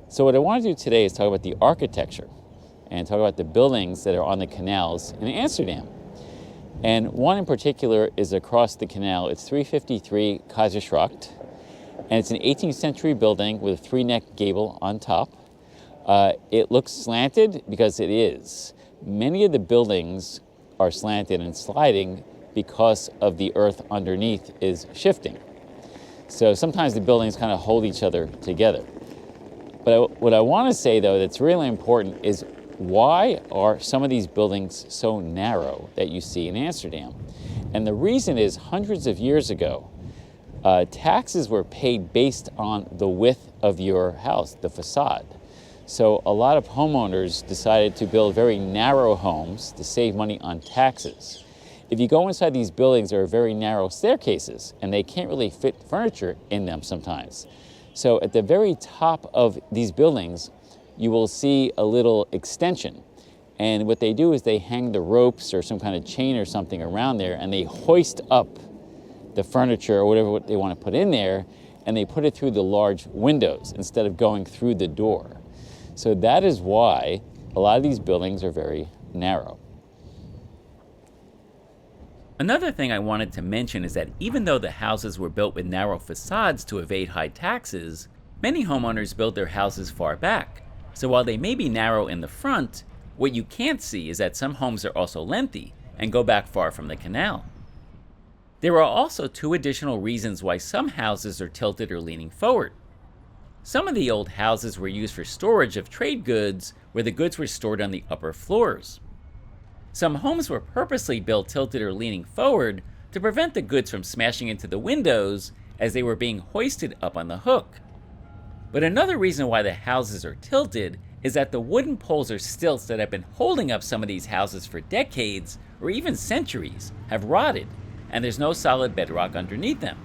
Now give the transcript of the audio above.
So what I want to do today is talk about the architecture and talk about the buildings that are on the canals in Amsterdam. And one in particular is across the canal. It's 353 Kaiserstracht, and it's an 18th century building with a three-neck gable on top. It looks slanted because it is. Many of the buildings are slanted and sliding because of the earth underneath is shifting. So sometimes the buildings kind of hold each other together. But what I want to say, though, that's really important is why are some of these buildings so narrow that you see in Amsterdam? And the reason is hundreds of years ago, taxes were paid based on the width of your house, the facade. So a lot of homeowners decided to build very narrow homes to save money on taxes. If you go inside these buildings, there are very narrow staircases, and they can't really fit furniture in them sometimes. So at the very top of these buildings, you will see a little extension. And what they do is they hang the ropes or some kind of chain or something around there, and they hoist up the furniture or whatever they want to put in there, and they put it through the large windows instead of going through the door. So that is why a lot of these buildings are very narrow. Another thing I wanted to mention is that even though the houses were built with narrow facades to evade high taxes, many homeowners built their houses far back. So while they may be narrow in the front, what you can't see is that some homes are also lengthy and go back far from the canal. There are also two additional reasons why some houses are tilted or leaning forward. Some of the old houses were used for storage of trade goods, where the goods were stored on the upper floors. Some homes were purposely built tilted or leaning forward to prevent the goods from smashing into the windows as they were being hoisted up on the hook. But another reason why the houses are tilted is that the wooden poles or stilts that have been holding up some of these houses for decades or even centuries have rotted, and there's no solid bedrock underneath them.